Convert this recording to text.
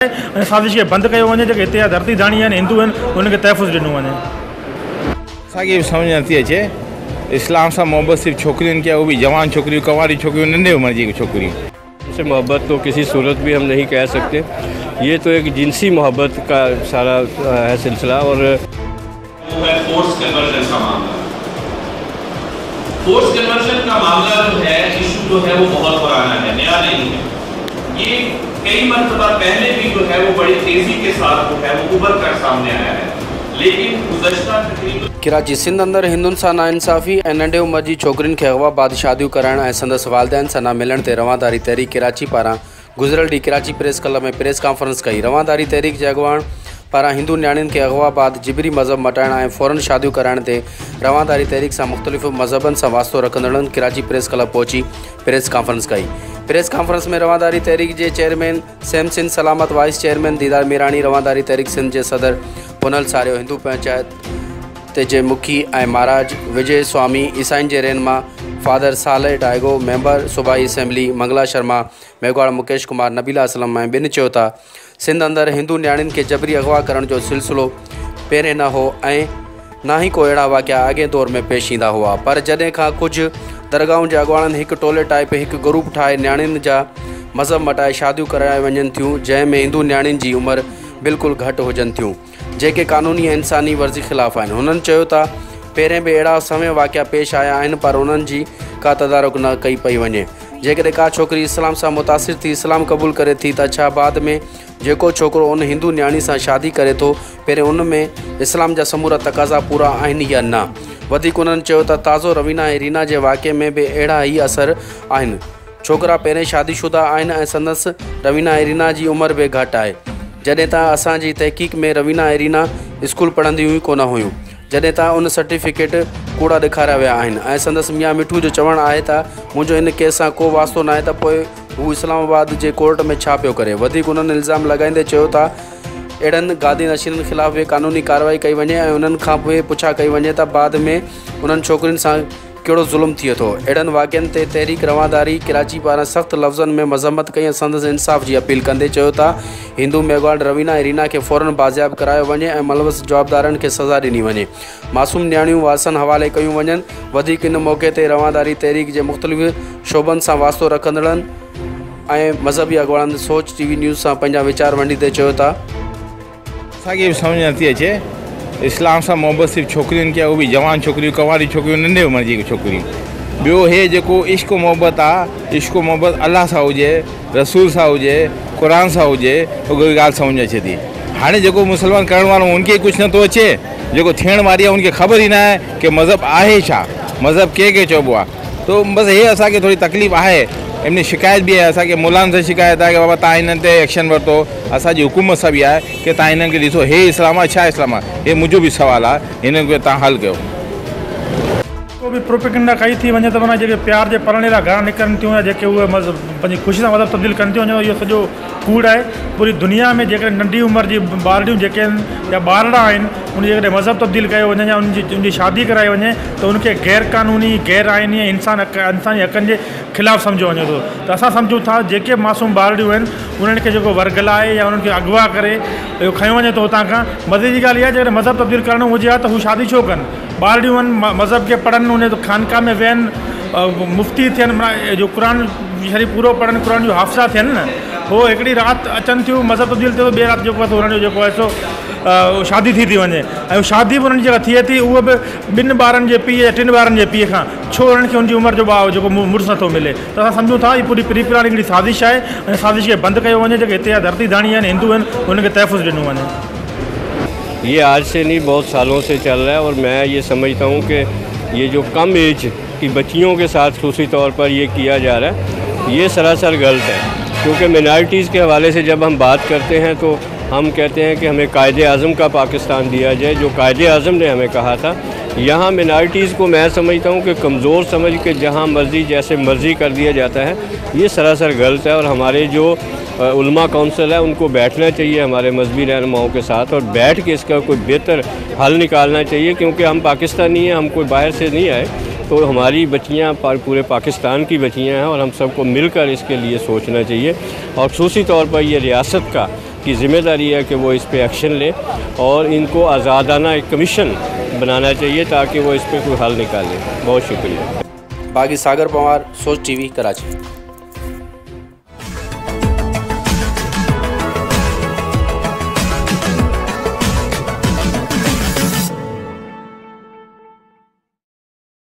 साज़िश के बंद किया वञे, जेके हिते धरती दाणी आहिनि हिंदू आहिनि उनखे तहफ़ुज़ ॾिनो वञे। असांखे समझ नथी अचे इस्लाम से मोहब्बत सिर्फ छोकरियों की, वो भी जवान छोकरियों, कुंवारी छोकरियों, नंढे उम्र की छोकरियों से मोहब्बत तो किसी सूरत भी हम नहीं कह सकते। ये तो एक जिनसी मोहब्बत का सारा है सिलसिला। और फोर्स कन्वर्जन का मामला, फोर्स कन्वर्जन का मामला जो है, इशू जो है वो बहुत पुराना है, नया नहीं है। ये कई मरतबा पहले भी जो है वो बड़ी तेजी के साथ जो है वो उभर कर सामने आया है, लेकिन गुज़श्ता तकरीबन कराची सिंध अंदर हिंदुनि सां नाइंसाफ़ी ऐं नंढे उमिरि जी छोकिरियुनि खे अगवा बाद शादियूं कराइण ऐं संदसि वालिदैन सां न मिलण ते रवादारी तहरीक कराची पारां गुज़िरियल ॾींहुं कराची प्रेस क्लब में प्रेस कॉन्फ्रेंस कई। रवादारी तहरीक जे अॻुवाण पारां हिंदू न्याणियुनि खे अगवा बाद जिबरी मज़हब मटाइण ऐं फ़ौरन शादियूं कराइण ते रवादारी तहरीक सां मुख़्तलिफ़ मज़हबनि सां वास्तो रखंदड़नि कराची प्रेस क्लब पहुची प्रेस कॉन्फ्रेंस कई। प्रेस कॉन्फ्रेंस में रवादारी तहरीक जे चेयरमैन सैम सिंध सलामत, वाइस चेयरमैन दीदार मीरानी, रवादारी तहरीक सिंध जे सदर पुनल सारियो, हिंदू पंचायत जे मुखी ऐं महाराज विजय स्वामी, ईसाइन जे रहनुमा फादर साले डायगो, मेंबर सूबाई असेंबली मंगला शर्मा, मेघवाड़ मुकेश कुमार, नबीला असलम ऐं ॿिनि चयो था सिंध अंदर हिंदू न्याणियुनि खे जबरी अगवा करण जो सिलसिलो पहिरें न हो ऐं ना ही को अहिड़ा वाक़िया अॻे दौर में पेश ईंदा हुआ। पर जॾहिं खां कुझु दरगाहुनि जे अॻुवाणनि हिकु टोले टाइप हिकु ग्रुप ठाहे न्याणियुनि जा मज़हब मटाए शादियूं कराए वञनि थियूं, जंहिंमें हिंदू न्याणियुनि जी उमिरि बिल्कुलु घटि हुजनि थियूं, जेके क़ानूनी ऐं इंसानी वर्ज़ी ख़िलाफ़ आहिनि। हुननि चयो था पहिरें बि अहिड़ा समय वाक़िया पेश आया आहिनि, पर उन्हनि जी का तदारुक न कई पई वञे। जेकॾहिं का छोकिरी इस्लाम सां मुतासिर थी इस्लाम क़बूल करे थी त छा बाद में जेको छोकिरो उन हिंदू न्याणी सां शादी करे थो पहिरें उन में इस्लाम जा समूरा तक़ाज़ा पूरा आहिनि या न। वधीक उन्हनि चयो त ताज़ो रवीना ऐं रीना जे वाक़े में बि अहिड़ा ई असर आहिनि। छोकिरा पहिरें शादीशुदा आहिनि ऐं संदसि रवीना ऐं रीना जी उमिरि बि घटि आहे। जॾहिं त असांजी तहक़ीक़ में रवीना ऐं रीना स्कूल पढ़ंदियूं ई कोन हुयूं, जॾहिं त उन सर्टिफिकेट कूड़ा ॾेखारिया विया आहिनि ऐं संदसि मियां मिठू जो चवणु आहे त मुंहिंजो इन केस सां को वास्तो न आहे, त पोइ हू इस्लामाबाद जे कोर्ट में छा पियो करे। वधीक उन्हनि इल्ज़ाम लॻाईंदे चयो था अहिड़नि गादी नशीननि ख़िलाफ़ बि क़ानूनी कार्रवाई कई वञे ऐं उन्हनि खां पोइ पुछा कई वञे त बाद में उन्हनि छोकिरियुनि सां कहिड़ो ज़ुल्म थिए थो। अहिड़नि वाक़िअनि ते तहरीक रवादारी कराची पारां सख़्तु लफ़्ज़नि में मज़म्मत कई ऐं संदसि इंसाफ़ जी अपील कंदे चयो था हिंदू मेघवाड़ रवीना ऐं रीना खे फ़ौरन बाज़ियाब करायो वञे ऐं मुलविस जवाबदारनि खे सज़ा ॾिनी वञे, मासूम न्याणियूं वारसनि हवाले कयूं वञनि। वधीक इन मौक़े ते रवादारी तहरीक जे मुख़्तलिफ़ शोबनि सां वास्तो रखंदड़नि ऐं मज़हबी अॻुवाणनि सोच टीवी न्यूज़ सां पंहिंजा वीचार वंडींदे चयो था असांखे समझ नथी अचे इस्लाम से मोहब्बत सिर्फ छोकरियों की, वो भी जवान छोकरियों, कुंवारी छोकरियों, नंढे उम्र की छोकरियों। बो हे जो इश्क मोहब्बत आ, इश्क मोहब्बत अल्लाह सां हुजे, रसूल सां हुजे, कुरान सां हुजे, उहा गाल समझ अचे थी। हाँ जो मुसलमान करण वालों उनके कुछ नथो अचे, जो थियण वारी आहे उनके खबर ही ना है कि मज़हब आहे छा, मज़हब के चइबो आहे। तो बस ये असांखे थोड़ी तकलीफ़ है। इनमें शिकायत भी है, असांखे मुलान से शिकायत है कि बाबा तव्हां हिननि ते एक्शन वरितो। असांजी हुकूमत सां भी है कि तव्हां हिननि खे ॾिसो हे इस्लाम आहे छा इस्लाम आहे, हे मुंहिंजो भी सवाल आहे, हिननि खे तव्हां हल कयो। को भी प्रोपेगेंडा कई थी वञे त माना जेके प्यार जे परण लाइ घरां निकिरनि थियूं या जेके उहे पंहिंजी ख़ुशी सां मतिलबु तब्दील कनि थियूं, इहो सॼो कूड़ आहे। पूरी दुनिया में जेके नंढी उमिरि जी ॿारड़ियूं जेके आहिनि या ॿारड़ा आहिनि उन जेकॾहिं मज़हब तब्दील कयो वञे या उनजी शादी कराई वञे त उनखे गैर क़ानूनी गैर आइनी इंसानी हक़नि जे ख़िलाफ़ु सम्झो वञे थो। त असां सम्झूं था जेके मासूम ॿारड़ियूं आहिनि उन्हनि खे जेको वर्गलाए या उन्हनि खे अगवा करे इहो खयो वञे थो हुतां खां। मज़े जी ॻाल्हि इहा आहे जेकॾहिं मज़हब तब्दील करणो हुजे हा त हू शादी छो कनि। ॿारड़ियूं आहिनि मज़हब खे पढ़नि, उन खानका में वेहनि, मुफ़्ती थियनि, माना जो क़ुर शरीफ़ पूरो पढ़नि, क़ुर जो हाफ़िज़ा थियनि न, हो हिकिड़ी राति अचनि थियूं मज़हब तब्दील थियो, ॿिए राति जेको आहे हुननि जो जेको आहे सो शादी थी वञे ऐं शादी बि उन्हनि जी जेका थिए थी उहा बि ॿिनि ॿारनि जे पीउ या टिनि ॿारनि जे पीउ खां, छो उन्हनि खे उनजी उमिरि जो जेको मुड़ुसु नथो मिले। त असां सम्झूं था हीअ पूरी प्री प्लानिंग हिकिड़ी साज़िश आहे ऐं साज़िश खे बंदि कयो वञे, जेके हिते धरती दाणी आहिनि हिंदू आहिनि उनखे तहफ़ुज़ ॾिनो वञे। ये आज से नहीं बहुत सालों से चल रहा है और मैं ये समझता हूँ कि ये जो कम एज की बच्चियों के साथ खसूसी तौर पर ये किया जा रहा है ये सरासर गलत है। क्योंकि मिनॉरिटीज़ के हवाले से जब हम बात करते हैं तो हम कहते हैं कि हमें कायदे आज़म का पाकिस्तान दिया जाए, जो कायदे आज़म ने हमें कहा था। यहाँ मिनॉरिटीज़ को मैं समझता हूँ कि कमज़ोर समझ के जहाँ मर्ज़ी जैसे मर्ज़ी कर दिया जाता है, ये सरासर गलत है। और हमारे जो उलमा काउंसिल है उनको बैठना चाहिए हमारे मजहबी रहनुमाओं के साथ और बैठ के इसका कोई बेहतर हल निकालना चाहिए। क्योंकि हम पाकिस्तानी हैं, हम कोई बाहर से नहीं आए, तो हमारी बच्चियाँ पूरे पाकिस्तान की बच्चियाँ हैं और हम सबको मिलकर इसके लिए सोचना चाहिए। और ख़ुसूसी तौर पर ये रियासत का की ज़िम्मेदारी है कि वो इस पे एक्शन ले और इनको आज़ादाना एक कमीशन बनाना चाहिए ताकि वो इस पे कोई हल निकाले। बहुत शुक्रिया। बागी सागर पवार, सोच टीवी, कराची।